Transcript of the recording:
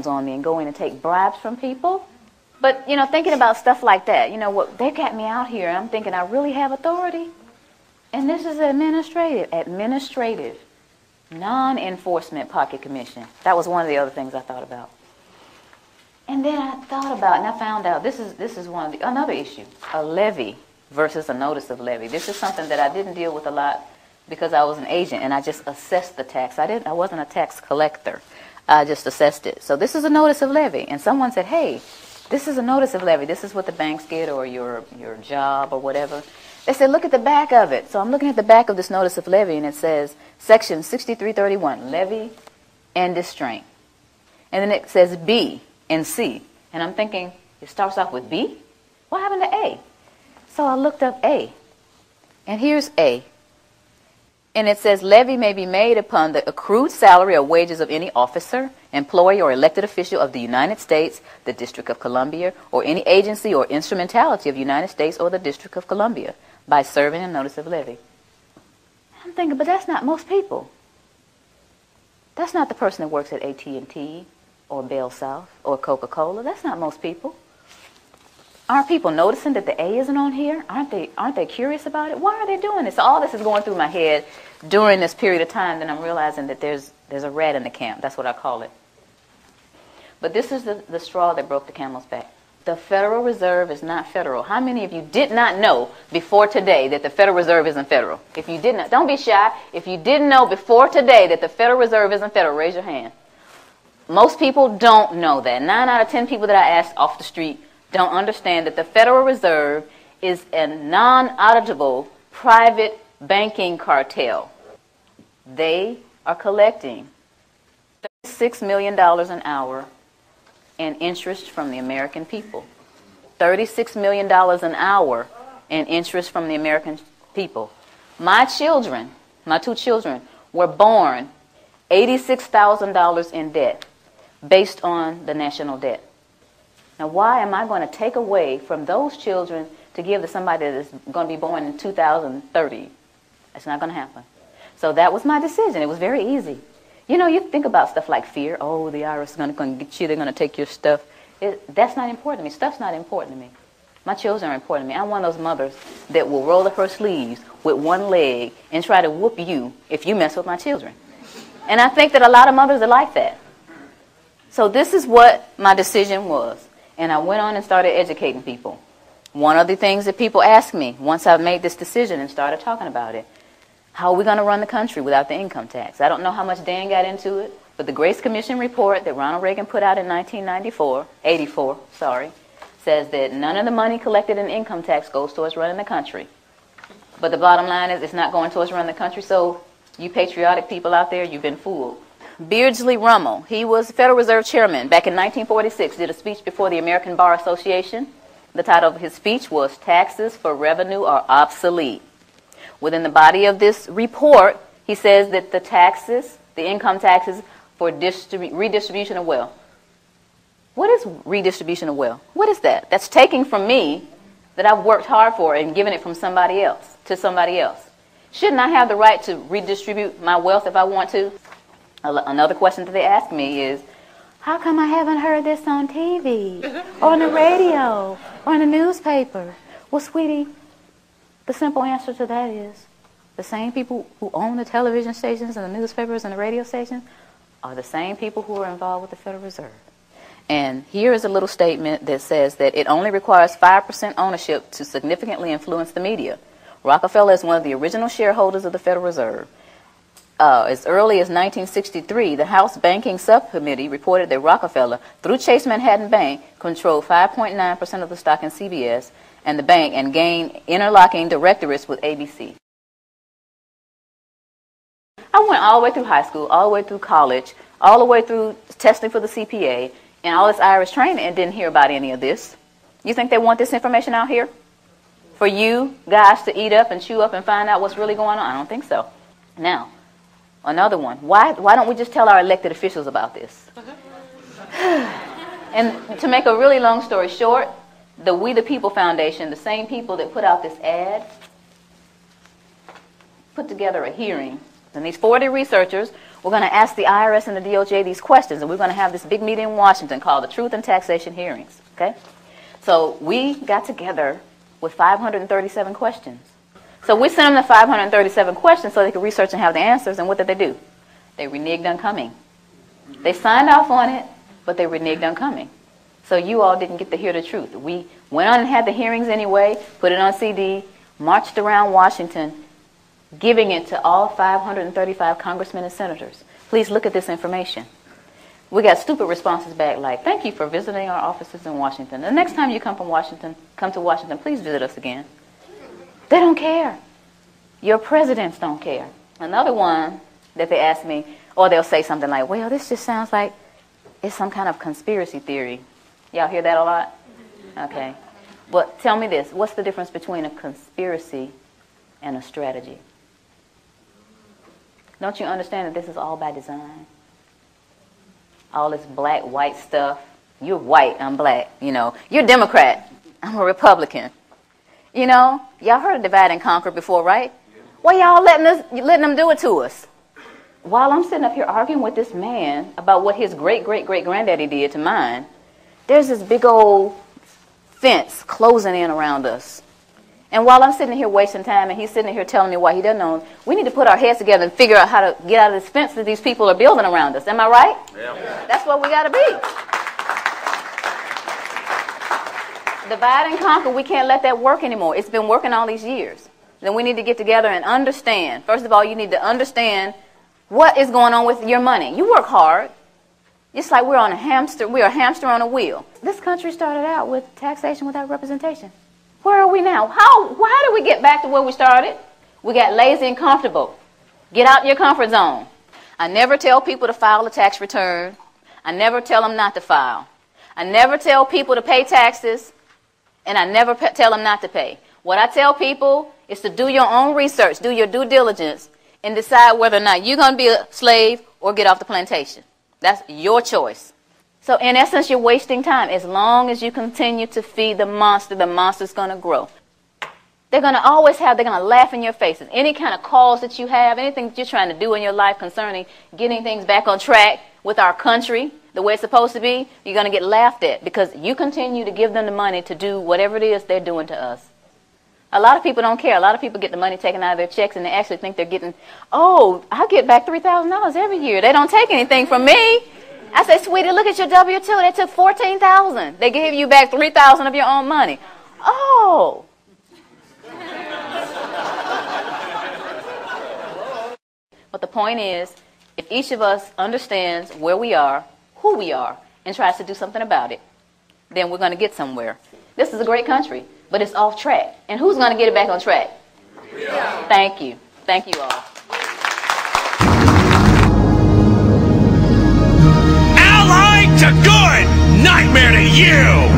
phones on me and go in and take bribes from people. But, you know, thinking about stuff like that, you know, what they got me out here, I'm thinking I really have authority. And this is administrative, non-enforcement pocket commission. That was one of the other things I thought about. And then I thought about, and I found out this is another issue, a levy versus a notice of levy. This is something that I didn't deal with a lot because I was an agent and I just assessed the tax. I wasn't a tax collector. I just assessed it. So this is a notice of levy. And someone said, hey, this is a notice of levy. This is what the banks get, or your job or whatever. They said, look at the back of it. So I'm looking at the back of this notice of levy, and it says Section 6331, levy and distraint. And then it says B and C. And I'm thinking, it starts off with B? What happened to A? So I looked up A. And here's A. And it says, levy may be made upon the accrued salary or wages of any officer, employee, or elected official of the United States, the District of Columbia, or any agency or instrumentality of the United States or the District of Columbia by serving a notice of levy. I'm thinking, but that's not most people. That's not the person that works at AT&T or Bell South or Coca-Cola. That's not most people. Aren't people noticing that the A isn't on here? Aren't they curious about it? Why are they doing this? All this is going through my head during this period of time, then I'm realizing that there's a rat in the camp. That's what I call it. But this is the straw that broke the camel's back. The Federal Reserve is not federal. How many of you did not know before today that the Federal Reserve isn't federal? If you did not, don't be shy. If you didn't know before today that the Federal Reserve isn't federal, raise your hand. Most people don't know that. 9 out of 10 people that I asked off the street don't understand that the Federal Reserve is a non-auditable private banking cartel. They are collecting $36 million an hour in interest from the American people. $36 million an hour in interest from the American people. My children, my 2 children, were born $86,000 in debt based on the national debt. Now, why am I going to take away from those children to give to somebody that is going to be born in 2030? That's not going to happen. So that was my decision. It was very easy. You know, you think about stuff like fear. Oh, the IRS is going to get you. They're going to take your stuff. That's not important to me. Stuff's not important to me. My children are important to me. I'm one of those mothers that will roll up her sleeves with one leg and try to whoop you if you mess with my children. And I think that a lot of mothers are like that. So this is what my decision was. And I went on and started educating people. One of the things that people asked me once I made this decision and started talking about it, how are we going to run the country without the income tax? I don't know how much Dan got into it, but the Grace Commission report that Ronald Reagan put out in 1984, says that none of the money collected in income tax goes towards running the country. But the bottom line is it's not going towards running the country, so you patriotic people out there, you've been fooled. Beardsley Rummel, he was Federal Reserve Chairman back in 1946, did a speech before the American Bar Association. The title of his speech was Taxes for Revenue Are Obsolete. Within the body of this report, he says that the taxes, the income taxes for redistribution of wealth. What is redistribution of wealth? What is that? That's taking from me that I've worked hard for and giving it from somebody else to somebody else. Shouldn't I have the right to redistribute my wealth if I want to? Another question that they ask me is, how come I haven't heard this on TV or on the radio or in the newspaper? Well, sweetie, the simple answer to that is the same people who own the television stations and the newspapers and the radio stations are the same people who are involved with the Federal Reserve. And here is a little statement that says that it only requires 5% ownership to significantly influence the media. Rockefeller is one of the original shareholders of the Federal Reserve. As early as 1963, the House Banking Subcommittee reported that Rockefeller, through Chase Manhattan Bank, controlled 5.9% of the stock in CBS and the bank and gained interlocking directorates with ABC. I went all the way through high school, all the way through college, all the way through testing for the CPA, and all this Irish training and didn't hear about any of this. You think they want this information out here? For you guys to eat up and chew up and find out what's really going on? I don't think so. Now, another one. Why don't we just tell our elected officials about this? And to make a really long story short, the We the People Foundation, the same people that put out this ad, put together a hearing. And these 40 researchers We're going to ask the IRS and the DOJ these questions, and we're going to have this big meeting in Washington called the Truth and Taxation Hearings, okay? So we got together with 537 questions. So we sent them the 537 questions so they could research and have the answers, and what did they do? They reneged on coming. They signed off on it, but they reneged on coming. So you all didn't get to hear the truth. We went on and had the hearings anyway, put it on CD, marched around Washington, giving it to all 535 congressmen and senators. Please look at this information. We got stupid responses back like, thank you for visiting our offices in Washington. The next time you come to Washington, please visit us again. They don't care. Your presidents don't care. Another one that they ask me, or they'll say something like, well, this just sounds like it's some kind of conspiracy theory. Y'all hear that a lot? Okay. But tell me this, what's the difference between a conspiracy and a strategy? Don't you understand that this is all by design? All this black, white stuff. You're white, I'm black, you know. You're Democrat, I'm a Republican. You know, y'all heard of divide and conquer before, right? Why y'all letting them do it to us? While I'm sitting up here arguing with this man about what his great-great-great-granddaddy did to mine, there's this big old fence closing in around us. And while I'm sitting here wasting time and he's sitting here telling me why he doesn't know, we need to put our heads together and figure out how to get out of this fence that these people are building around us. Am I right? Yeah. That's what we got to be. Divide and conquer, we can't let that work anymore. It's been working all these years. Then we need to get together and understand. First of all, you need to understand what is going on with your money. You work hard. It's like we're a hamster on a wheel. This country started out with taxation without representation. Where are we now? Why did we get back to where we started? We got lazy and comfortable. Get out your comfort zone. I never tell people to file a tax return. I never tell them not to file. I never tell people to pay taxes, and I never tell them not to pay. What I tell people is to do your own research, do your due diligence, and decide whether or not you're going to be a slave or get off the plantation. That's your choice. So in essence, you're wasting time. As long as you continue to feed the monster's going to grow. They're going to laugh in your faces. Any kind of cause that you have, anything that you're trying to do in your life concerning getting things back on track with our country, the way it's supposed to be, you're going to get laughed at because you continue to give them the money to do whatever it is they're doing to us. A lot of people don't care. A lot of people get the money taken out of their checks and they actually think they're getting, oh, I get back $3,000 every year. They don't take anything from me. I say, sweetie, look at your W-2. They took $14,000. They gave you back $3,000 of your own money. Oh. But the point is, if each of us understands where we are, who we are, and tries to do something about it, then we're going to get somewhere. This is a great country, but it's off track. And who's going to get it back on track? Yeah. Thank you. Thank you all. Allied to good, nightmare to you.